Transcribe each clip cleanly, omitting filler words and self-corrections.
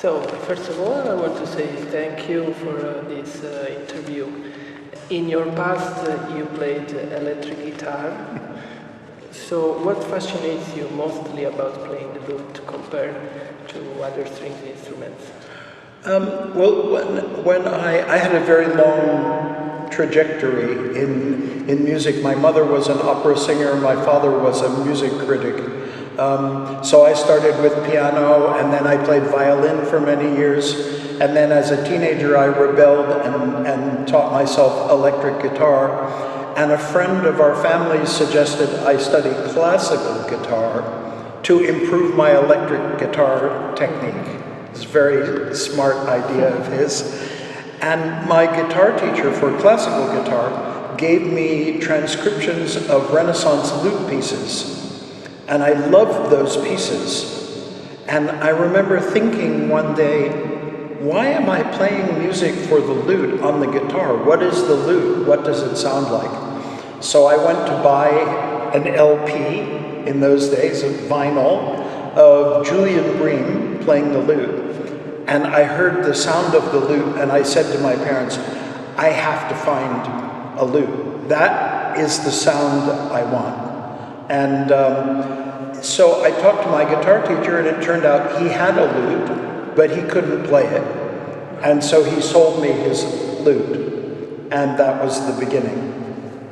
So, first of all, I want to say thank you for this interview. In your past, you played electric guitar. So, what fascinates you mostly about playing the lute compared to other string instruments? When I had a very long trajectory in music. My mother was an opera singer, my father was a music critic. So I started with piano, and then I played violin for many years, and then as a teenager I rebelled and taught myself electric guitar, and a friend of our family suggested I study classical guitar to improve my electric guitar technique. It's a very smart idea of his. And my guitar teacher for classical guitar gave me transcriptions of Renaissance lute pieces. And I loved those pieces. And I remember thinking one day, why am I playing music for the lute on the guitar? What is the lute? What does it sound like? So I went to buy an LP, in those days, of vinyl, of Julian Bream playing the lute. And I heard the sound of the lute, and I said to my parents, I have to find a lute. That is the sound I want. And so I talked to my guitar teacher, and it turned out he had a lute, but he couldn't play it. And so he sold me his lute, and that was the beginning.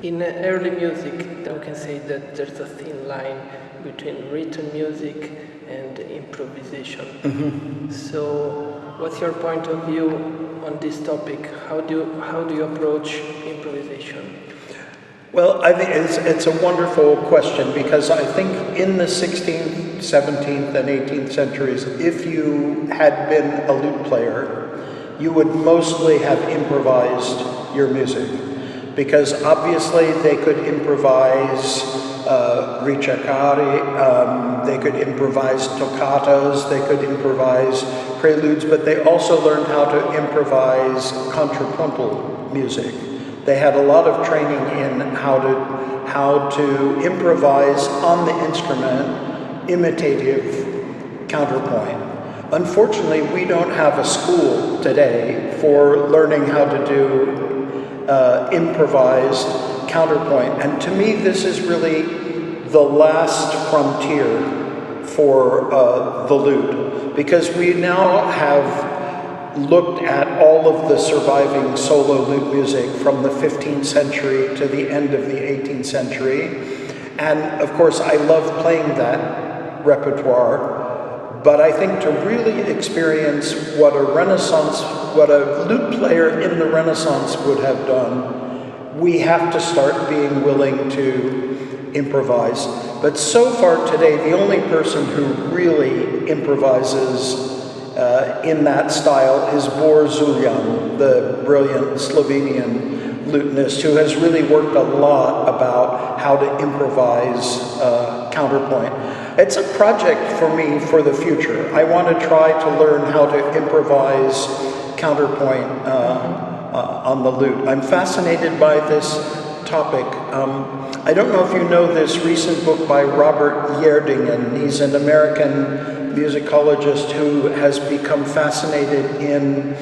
In early music, we can say that there's a thin line between written music and improvisation. Mm-hmm. So, what's your point of view on this topic? How do you approach improvisation? Well, I think it's a wonderful question, because I think in the 16th, 17th, and 18th centuries, if you had been a lute player, you would mostly have improvised your music, because obviously they could improvise ricercare, they could improvise toccatas, they could improvise preludes, but they also learned how to improvise contrapuntal music. They had a lot of training in how to improvise on the instrument, imitative counterpoint. Unfortunately, we don't have a school today for learning how to do improvised counterpoint. And to me, this is really the last frontier for the lute, because we now have looked at all of the surviving solo lute music from the 15th century to the end of the 18th century. And of course, I love playing that repertoire, but I think to really experience what a lute player in the Renaissance would have done, we have to start being willing to improvise. But so far today, the only person who really improvises in that style is Bor Zuljan, the brilliant Slovenian lutenist, who has really worked a lot about how to improvise counterpoint. It's a project for me for the future. I want to try to learn how to improvise counterpoint on the lute. I'm fascinated by this topic. I don't know if you know this recent book by Robert Gjerdingen. He's an American musicologist who has become fascinated in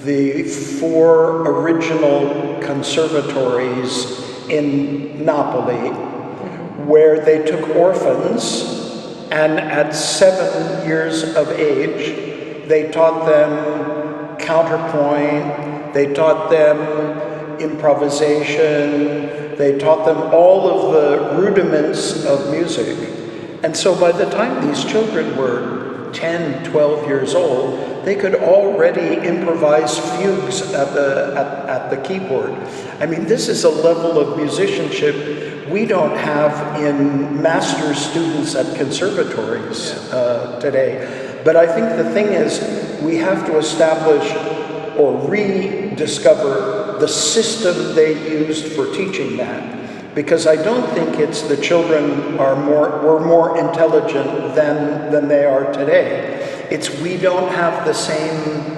the 4 original conservatories in Napoli, where they took orphans, and at 7 years of age, they taught them counterpoint, they taught them improvisation, they taught them all of the rudiments of music. And so by the time these children were 10, 12 years old, they could already improvise fugues at the keyboard. I mean, this is a level of musicianship we don't have in master's students at conservatories today. But I think the thing is, we have to establish or rediscover the system they used for teaching that. Because I don't think it's the children were more intelligent than they are today. It's we don't have the same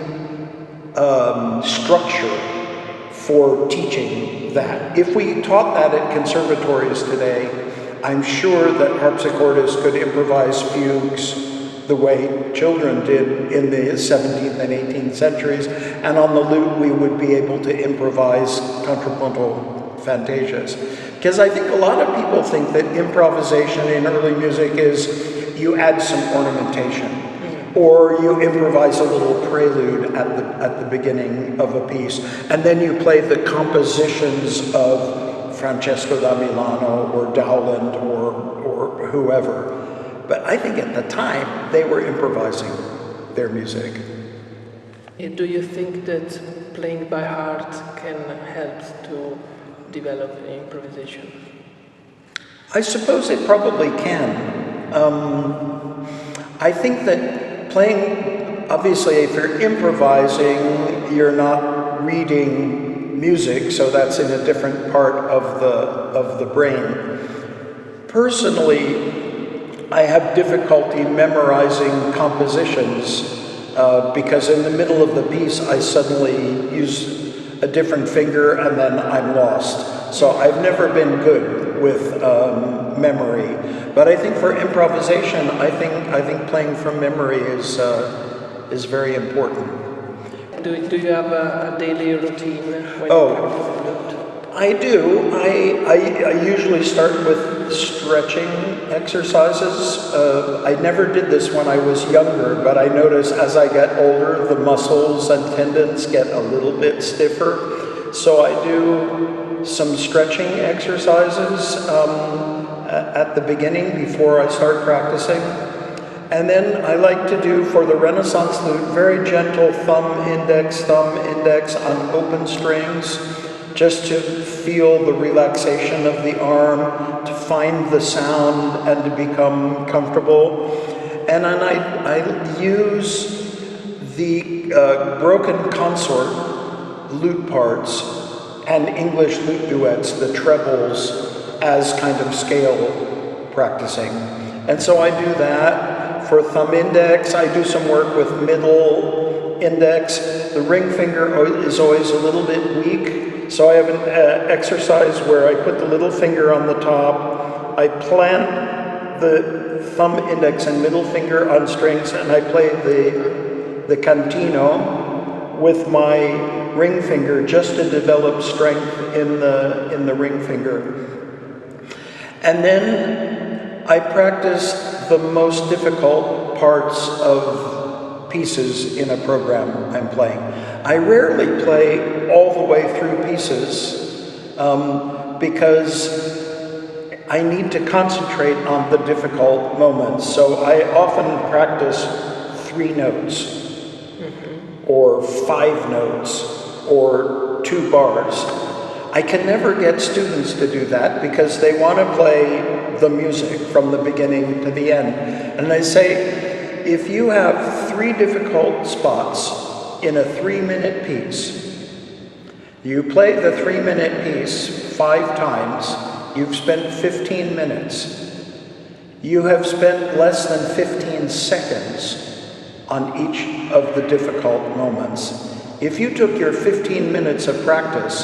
structure for teaching that. If we taught that at conservatories today, I'm sure that harpsichordists could improvise fugues the way children did in the 17th and 18th centuries, and on the lute we would be able to improvise contrapuntal fantasias. Because I think a lot of people think that improvisation in early music is you add some ornamentation, or you improvise a little prelude at the beginning of a piece, and then you play the compositions of Francesco da Milano or Dowland or whoever. But I think at the time they were improvising their music. Do you think that playing by heart can help to develop improvisation? I suppose it probably can. I think that playing, obviously if you're improvising, you're not reading music, so that's in a different part of the brain. Personally, I have difficulty memorizing compositions because in the middle of the piece I suddenly use a different finger and then I'm lost. So I've never been good with memory. But I think for improvisation, I think playing from memory is very important. Do you have a daily routine when you practice lute? I do. I usually start with stretching exercises. I never did this when I was younger, but I notice as I get older, the muscles and tendons get a little bit stiffer. So I do some stretching exercises at the beginning before I start practicing. And then I like to do, for the Renaissance lute, very gentle thumb, index on open strings, just to feel the relaxation of the arm, to find the sound and to become comfortable. And then I use the broken consort lute parts and English lute duets, the trebles, as kind of scale practicing. And so I do that for thumb index. I do some work with middle index. The ring finger is always a little bit weak. So I have an exercise where I put the little finger on the top, I plant the thumb, index, and middle finger on strings, and I play the cantino with my ring finger just to develop strength in the ring finger. And then I practice the most difficult parts of pieces in a program I'm playing. I rarely play all the way through pieces because I need to concentrate on the difficult moments. So I often practice 3 notes or 5 notes or 2 bars. I can never get students to do that because they want to play the music from the beginning to the end. And I say, if you have 3 difficult spots in a 3-minute piece, you play the 3-minute piece 5 times, you've spent 15 minutes. You have spent less than 15 seconds on each of the difficult moments. If you took your 15 minutes of practice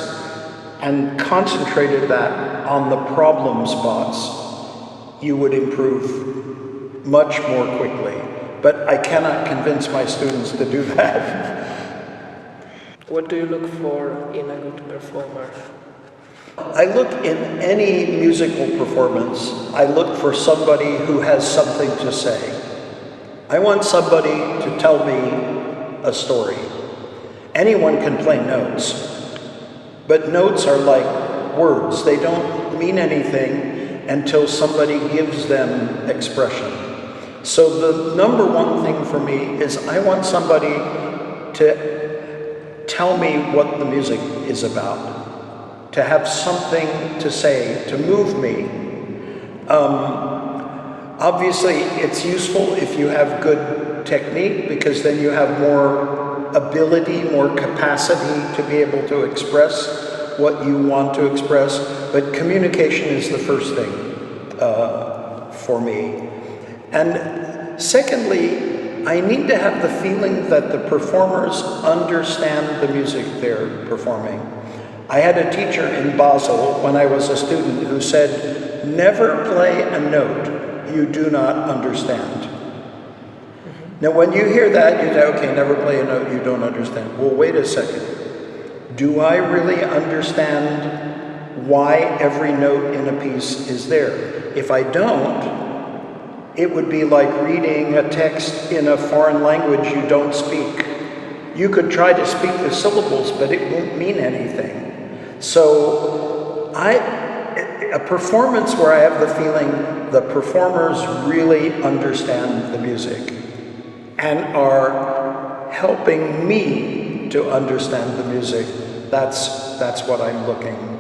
and concentrated that on the problem spots, you would improve much more quickly. But I cannot convince my students to do that. What do you look for in a good performer? I look in any musical performance, I look for somebody who has something to say. I want somebody to tell me a story. Anyone can play notes, but notes are like words. They don't mean anything until somebody gives them expression. So the number one thing for me is I want somebody to tell me what the music is about, to have something to say, to move me. Obviously, it's useful if you have good technique because then you have more ability, more capacity to be able to express what you want to express. But communication is the first thing for me. And secondly, I need to have the feeling that the performers understand the music they're performing. I had a teacher in Basel when I was a student who said, never play a note you do not understand. Now, when you hear that, you say, okay, never play a note you don't understand. Well, wait a second. Do I really understand why every note in a piece is there? If I don't, it would be like reading a text in a foreign language you don't speak. You could try to speak the syllables, but it won't mean anything. So a performance where I have the feeling the performers really understand the music and are helping me to understand the music, that's what I'm looking